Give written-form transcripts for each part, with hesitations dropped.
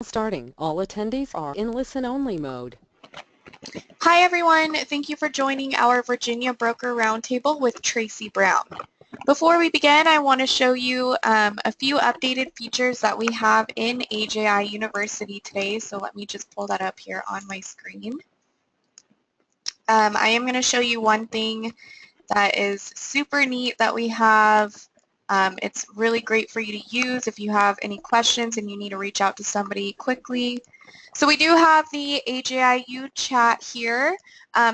Starting. All attendees are in listen-only mode. Hi everyone, thank you for joining our Virginia Broker Roundtable with Tracy Brown. Before we begin, I want to show you a few updated features that we have in AJI University today, so let me just pull that up here on my screen. I am going to show you one thing that is super neat that we have. It's really great for you to use if you have any questions and you need to reach out to somebody quickly. So we do have the AJIU chat here.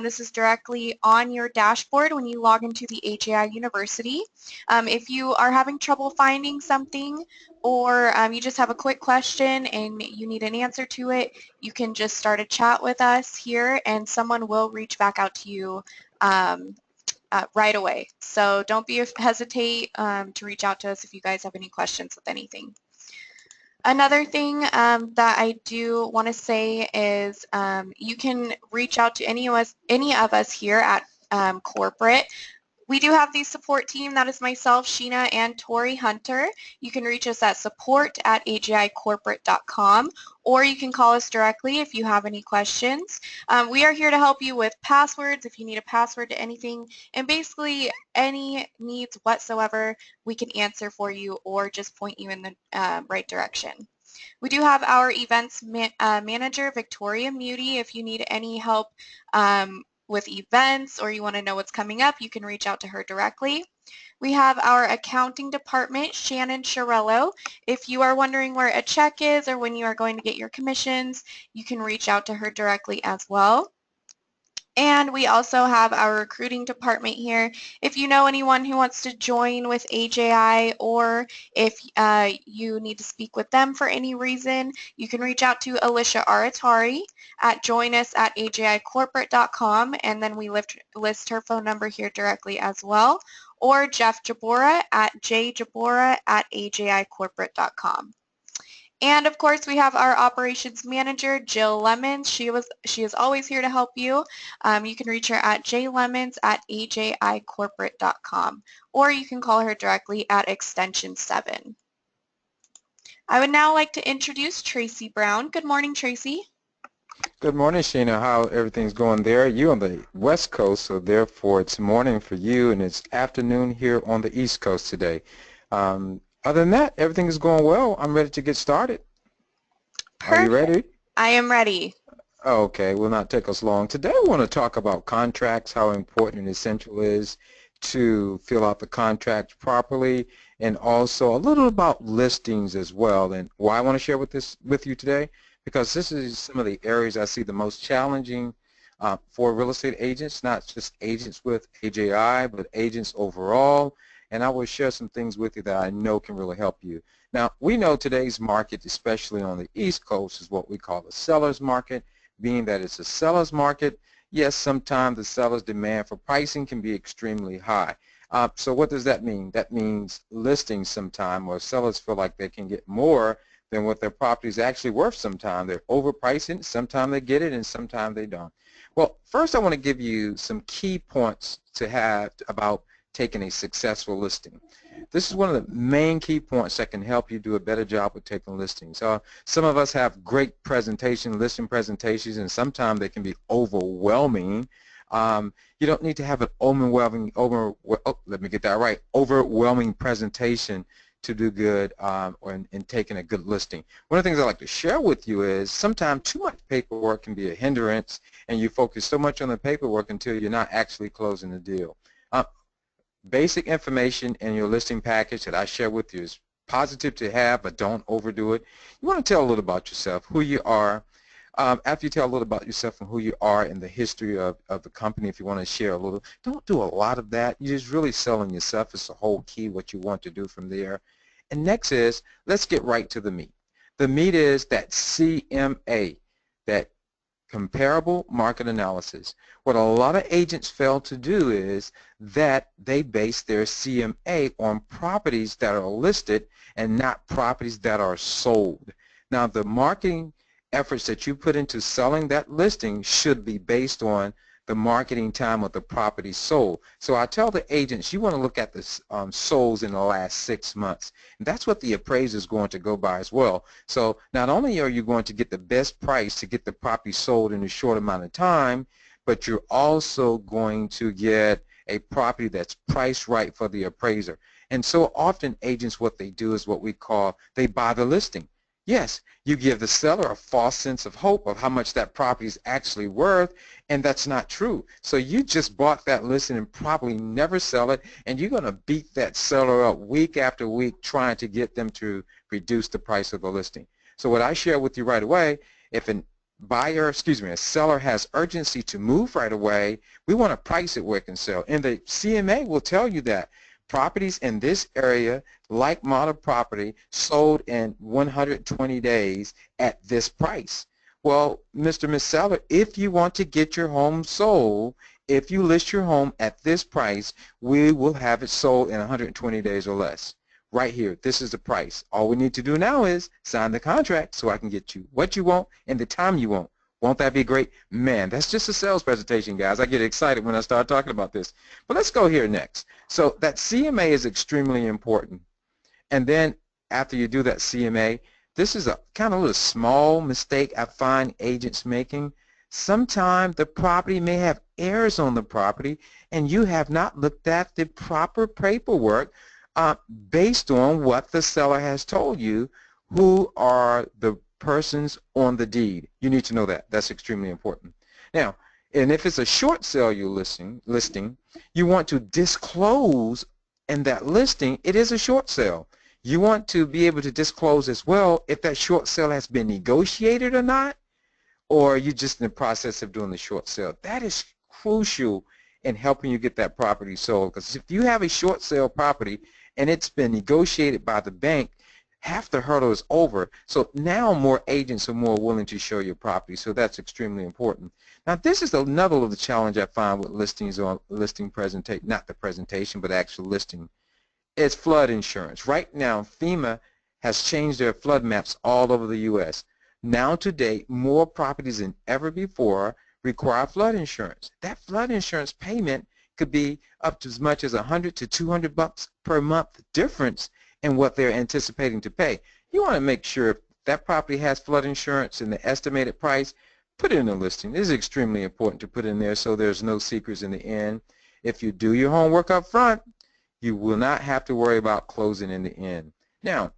This is directly on your dashboard when you log into the AJI University. If you are having trouble finding something or you just have a quick question and you need an answer to it, you can just start a chat with us here and someone will reach back out to you right away. So don't hesitate to reach out to us if you guys have any questions with anything. Another thing that I do want to say is you can reach out to any of us here at corporate. We do have the support team. That is myself, Sheena, and Tori Hunter. You can reach us at support@agicorporate.com, or you can call us directly if you have any questions. We are here to help you with passwords if you need a password to anything, and basically any needs whatsoever we can answer for you or just point you in the right direction. We do have our events manager, Victoria Muty. If you need any help with events or you want to know what's coming up, you can reach out to her directly. We have our accounting department, Shannon Sharello. If you are wondering where a check is or when you are going to get your commissions, you can reach out to her directly as well. And we also have our recruiting department here. If you know anyone who wants to join with AJI or if you need to speak with them for any reason, you can reach out to Alicia Aratari at joinus@agicorporate.com, and then we list her phone number here directly as well, or Jeff Jabora at jjabora@agicorporate.com. And of course, we have our operations manager, Jill Lemons. She is always here to help you. You can reach her at jlemons@ajicorporate.com, or you can call her directly at extension 7. I would now like to introduce Tracy Brown. Good morning, Tracy. Good morning, Sheena. How everything's going there? You on the West Coast, so therefore it's morning for you, and it's afternoon here on the East Coast today. Other than that, everything is going well. I'm ready to get started. Perfect. Are you ready? I am ready. Okay, will not take us long. Today I want to talk about contracts, how important and essential it is to fill out the contract properly, and also a little about listings as well. And why I want to share with you today, because this is some of the areas I see the most challenging for real estate agents, not just agents with AJI, but agents overall. And I will share some things with you that I know can really help you. Now, we know today's market, especially on the East Coast, is what we call a seller's market, being that it's a seller's market. Yes, sometimes the seller's demand for pricing can be extremely high. So what does that mean? That means listings sometime, or sellers feel like they can get more than what their property is actually worth sometime. They're overpricing it, sometimes they get it, and sometimes they don't. Well, first I want to give you some key points to have about taking a successful listing. This is one of the main key points that can help you do a better job with taking listings. Some of us have great listing presentations, and sometimes they can be overwhelming. You don't need to have an overwhelming presentation to do good in taking a good listing. One of the things I like to share with you is sometimes too much paperwork can be a hindrance, and you focus so much on the paperwork until you're not actually closing the deal. Basic information in your listing package that I share with you is positive to have, but don't overdo it. You want to tell a little about yourself, who you are. After you tell a little about yourself and who you are and the history of the company, if you want to share a little, don't do a lot of that. You're just really selling yourself. It's the whole key, what you want to do from there. And next is, let's get right to the meat. The meat is that CMA, that comparable market analysis. What a lot of agents fail to do is that they base their CMA on properties that are listed and not properties that are sold. Now, the marketing efforts that you put into selling that listing should be based on the marketing time of the property sold. So I tell the agents, you want to look at the solds in the last 6 months. And that's what the appraiser is going to go by as well. So not only are you going to get the best price to get the property sold in a short amount of time, but you're also going to get a property that's priced right for the appraiser. And so often agents, what they do is what we call, they buy the listing. Yes, you give the seller a false sense of hope of how much that property is actually worth, and that's not true. So you just bought that listing and probably never sell it, and you're going to beat that seller up week after week trying to get them to reduce the price of the listing. So what I share with you right away, if a seller has urgency to move right away, we want to price it where it can sell. And the CMA will tell you that properties in this area, like model property, sold in 120 days at this price. Well, Mr. Ms. Seller, if you want to get your home sold, if you list your home at this price, we will have it sold in 120 days or less. Right here, this is the price. All we need to do now is sign the contract so I can get you what you want and the time you want. Won't that be great? Man, that's just a sales presentation, guys. I get excited when I start talking about this. But let's go here next. So that CMA is extremely important. And then after you do that CMA, this is a kind of a little small mistake I find agents making. Sometimes the property may have errors on the property and you have not looked at the proper paperwork based on what the seller has told you who are the persons on the deed. You need to know that. That's extremely important. Now, and if it's a short sale you're listing, you want to disclose in that listing it is a short sale. You want to be able to disclose as well if that short sale has been negotiated or not, or you're just in the process of doing the short sale. That is crucial in helping you get that property sold, because if you have a short sale property and it's been negotiated by the bank, half the hurdle is over. So now more agents are more willing to show your property. So that's extremely important. Now this is another of the challenge I find with listings on listing presentation, not the presentation, but actual listing. It's flood insurance. Right now FEMA has changed their flood maps all over the U.S. Now to date, more properties than ever before require flood insurance. That flood insurance payment could be up to as much as $100 to $200 per month difference in what they're anticipating to pay. You want to make sure if that property has flood insurance and the estimated price, put it in the listing. This is extremely important to put in there so there's no secrets in the end. If you do your homework up front, you will not have to worry about closing in the end. Now,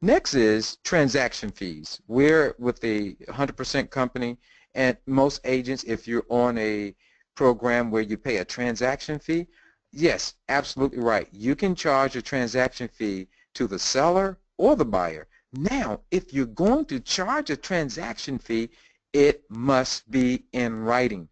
next is transaction fees. We're with the 100% company, and most agents, if you're on a program where you pay a transaction fee, yes, absolutely right. You can charge a transaction fee to the seller or the buyer. Now, if you're going to charge a transaction fee, it must be in writing.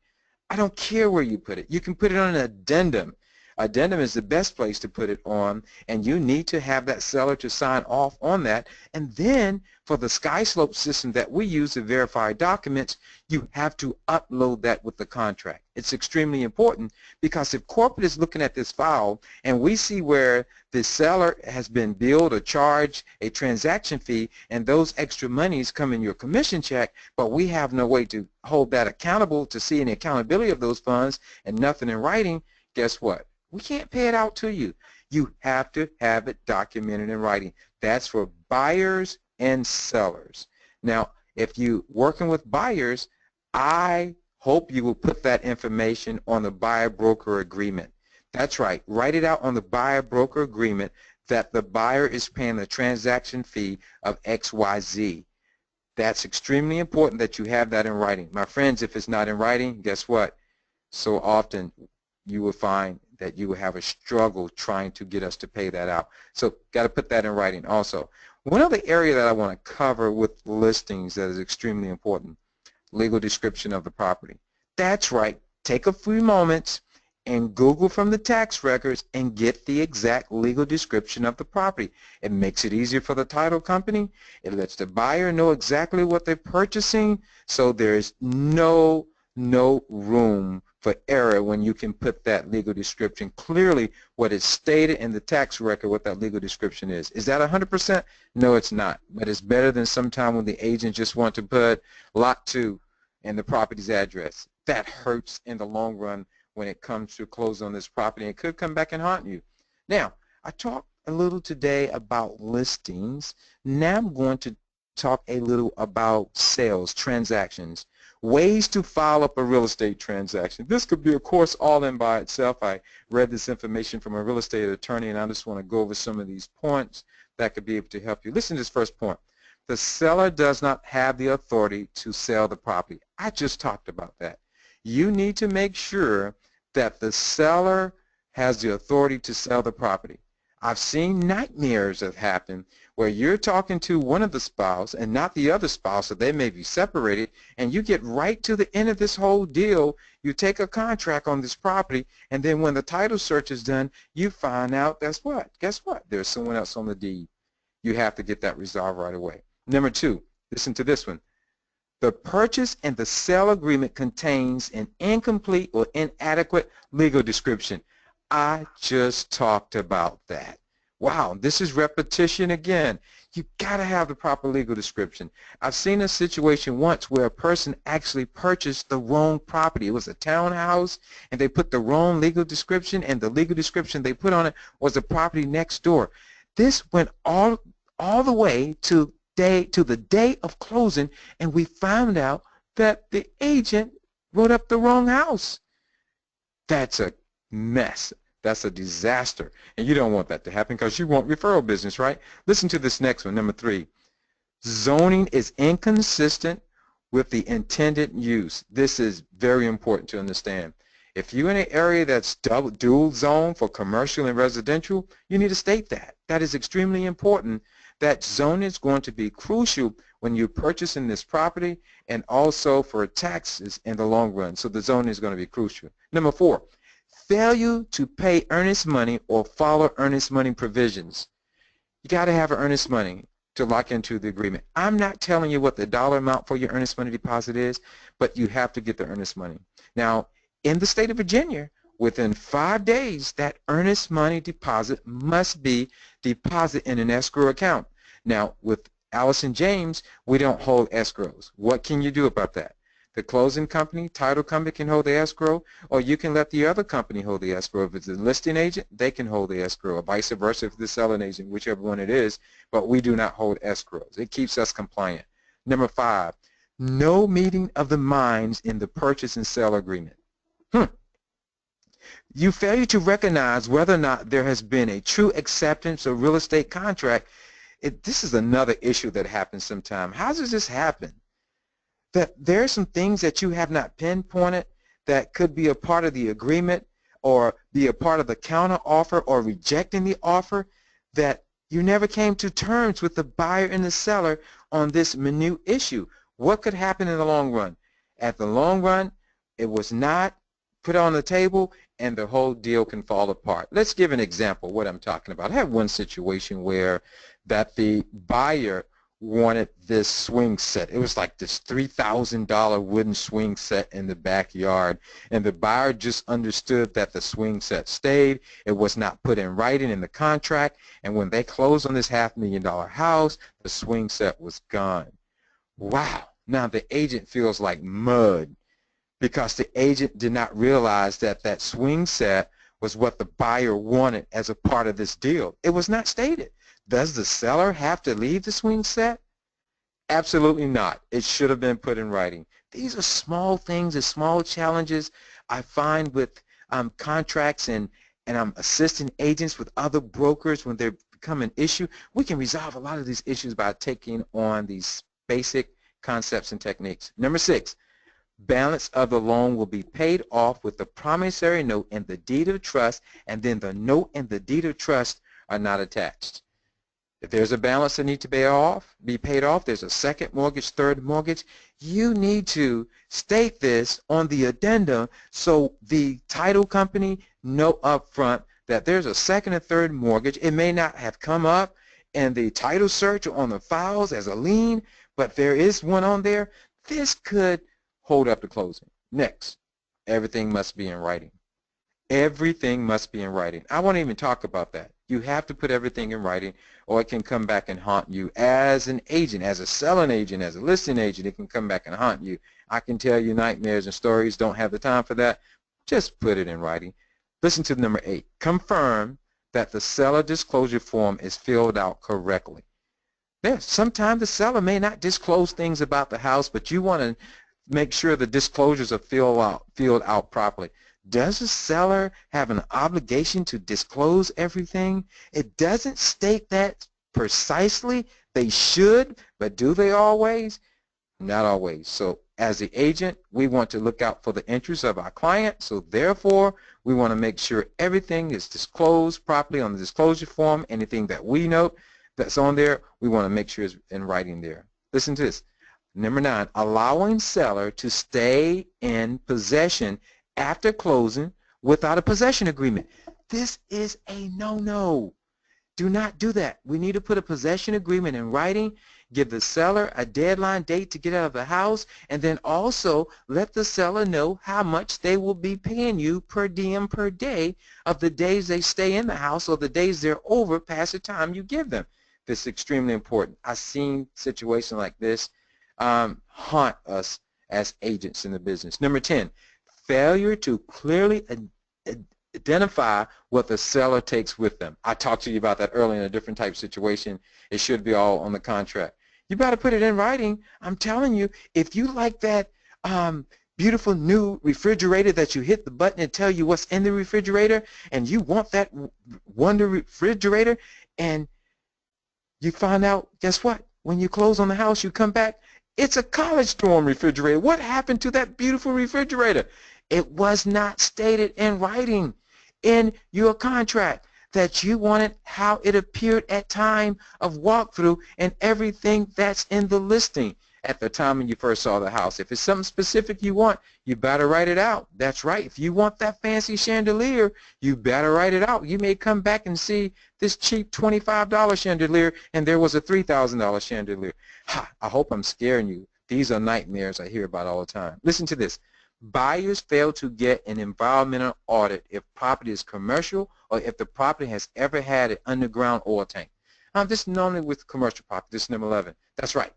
I don't care where you put it. You can put it on an addendum. Addendum is the best place to put it on, and you need to have that seller to sign off on that. And then for the SkySlope system that we use to verify documents, you have to upload that with the contract. It's extremely important because if corporate is looking at this file and we see where the seller has been billed or charged a transaction fee and those extra monies come in your commission check, but we have no way to hold that accountable to see any accountability of those funds and nothing in writing, guess what? We can't pay it out to you. You have to have it documented in writing. That's for buyers and sellers. Now, if you're working with buyers, I hope you will put that information on the buyer-broker agreement. That's right. Write it out on the buyer-broker agreement that the buyer is paying the transaction fee of XYZ. That's extremely important that you have that in writing. My friends, if it's not in writing, guess what? So often you will find that you will have a struggle trying to get us to pay that out. So got to put that in writing also. One other area that I want to cover with listings that is extremely important, legal description of the property. That's right. Take a few moments and Google from the tax records and get the exact legal description of the property. It makes it easier for the title company. It lets the buyer know exactly what they're purchasing, so there's no room for error when you can put that legal description clearly what is stated in the tax record what that legal description is. Is that 100%? No, it's not. But it's better than sometime when the agent just want to put lot 2 and the property's address. that hurts in the long run when it comes to closing on this property. It could come back and haunt you. Now, I talked a little today about listings. Now I'm going to talk a little about sales, transactions, ways to file up a real estate transaction. This could be a course all in by itself. I read this information from a real estate attorney, and I just want to go over some of these points that could be able to help you. Listen to this first point. The seller does not have the authority to sell the property. I just talked about that. You need to make sure that the seller has the authority to sell the property. I've seen nightmares that happen where you're talking to one of the spouse and not the other spouse, so they may be separated, and you get right to the end of this whole deal. You take a contract on this property, and then when the title search is done, you find out that's what? Guess what? There's someone else on the deed. You have to get that resolved right away. Number two, listen to this one. The purchase and the sale agreement contains an incomplete or inadequate legal description. I just talked about that. Wow, this is repetition again. You got to have the proper legal description. I've seen a situation once where a person actually purchased the wrong property. It was a townhouse, and they put the wrong legal description, and the legal description they put on it was the property next door. This went all the way to the day of closing, and we found out that the agent wrote up the wrong house. That's a mess. That's a disaster, and you don't want that to happen because you want referral business, right? Listen to this next one, number three. Zoning is inconsistent with the intended use. This is very important to understand. If you're in an area that's dual zone for commercial and residential, you need to state that. That is extremely important. That zone is going to be crucial when you're purchasing this property and also for taxes in the long run. So the zone is going to be crucial. Number four, failure to pay earnest money or follow earnest money provisions. You got to have earnest money to lock into the agreement. I'm not telling you what the dollar amount for your earnest money deposit is, but you have to get the earnest money. Now, in the state of Virginia, within 5 days, that earnest money deposit must be deposited in an escrow account. Now, with Allison James, we don't hold escrows. What can you do about that? The closing company, title company can hold the escrow, or you can let the other company hold the escrow. If it's a listing agent, they can hold the escrow, or vice versa if it's the selling agent, whichever one it is, but we do not hold escrows. It keeps us compliant. Number five, no meeting of the minds in the purchase and sale agreement. You fail to recognize whether or not there has been a true acceptance of real estate contract. This is another issue that happens sometimes. How does this happen? That there are some things that you have not pinpointed that could be a part of the agreement or be a part of the counter offer or rejecting the offer, that you never came to terms with the buyer and the seller on this minute issue. What could happen in the long run? At the long run, it was not put on the table and the whole deal can fall apart. Let's give an example of what I'm talking about. I had one situation where that the buyer wanted this swing set. It was like this $3,000 wooden swing set in the backyard, and the buyer just understood that the swing set stayed. It was not put in writing in the contract, and when they closed on this $500,000 house, the swing set was gone. Wow. Now the agent feels like mud because the agent did not realize that that swing set was what the buyer wanted as a part of this deal. It was not stated. Does the seller have to leave the swing set? Absolutely not. It should have been put in writing. These are small things and small challenges I find with contracts, and I'm assisting agents with other brokers when they become an issue. We can resolve a lot of these issues by taking on these basic concepts and techniques. Number six, balance of the loan will be paid off with the promissory note and the deed of trust, and then the note and the deed of trust are not attached. If there's a balance that needs to be paid off, there's a second mortgage, third mortgage, you need to state this on the addendum so the title company know up front that there's a second and third mortgage. It may not have come up in the title search or on the files as a lien, but there is one on there. This could hold up the closing. Next, everything must be in writing. Everything must be in writing. I won't even talk about that. You have to put everything in writing or it can come back and haunt you as an agent, as a selling agent, as a listing agent. It can come back and haunt you. I can tell you nightmares and stories. Don't have the time for that. Just put it in writing. Listen to number 8. Confirm that the seller disclosure form is filled out correctly. Sometimes the seller may not disclose things about the house, but you want to make sure the disclosures are filled out properly. Does the seller have an obligation to disclose everything? It doesn't state that precisely. They should, but do they always? Not always. So as the agent, we want to look out for the interests of our client. So therefore, we want to make sure everything is disclosed properly on the disclosure form. Anything that we note that's on there, we want to make sure it's in writing there. Listen to this. Number 9, allowing seller to stay in possession after closing without a possession agreement. This is a no-no. Do not do that. We need to put a possession agreement in writing, give the seller a deadline date to get out of the house, and then also let the seller know how much they will be paying you per diem per day of the days they stay in the house or the days they're over past the time you give them. This is extremely important. I've seen situations like this haunt us as agents in the business. Number 10, failure to clearly identify what the seller takes with them. I talked to you about that earlier in a different type of situation. It should be all on the contract. You better put it in writing. I'm telling you, if you like that beautiful new refrigerator that you hit the button and tell you what's in the refrigerator, and you want that wonder refrigerator, and you find out, guess what? When you close on the house, you come back, it's a college dorm refrigerator. What happened to that beautiful refrigerator? It was not stated in writing in your contract that you wanted how it appeared at time of walkthrough and everything that's in the listing at the time when you first saw the house. If it's something specific you want, you better write it out. That's right. If you want that fancy chandelier, you better write it out. You may come back and see this cheap $25 chandelier and there was a $3,000 chandelier. I hope I'm scaring you. These are nightmares I hear about all the time. Listen to this. Buyers fail to get an environmental audit if property is commercial or if the property has ever had an underground oil tank. This is normally with commercial property. This is number 11. That's right.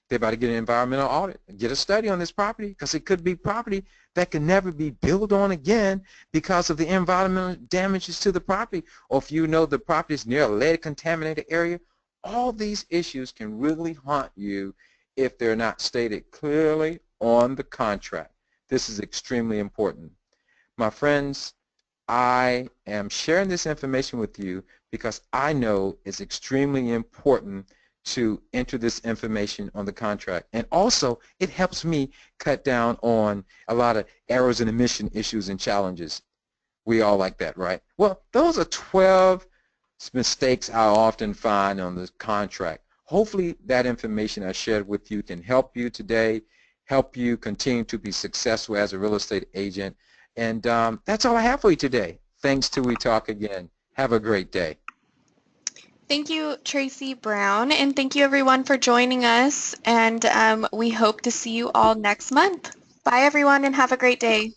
They're about to get an environmental audit and get a study on this property because it could be property that can never be built on again because of the environmental damages to the property, or if you know the property is near a lead contaminated area. All these issues can really haunt you if they're not stated clearly on the contract. This is extremely important. My friends, I am sharing this information with you because I know it's extremely important to enter this information on the contract. And also, it helps me cut down on a lot of errors and omission issues and challenges. We all like that, right? Well, those are 12 mistakes I often find on the contract. Hopefully, that information I shared with you can help you today, help you continue to be successful as a real estate agent. And that's all I have for you today. Thanks till we talk again. Have a great day. Thank you, Tracy Brown, and thank you everyone for joining us, and we hope to see you all next month. Bye everyone and have a great day.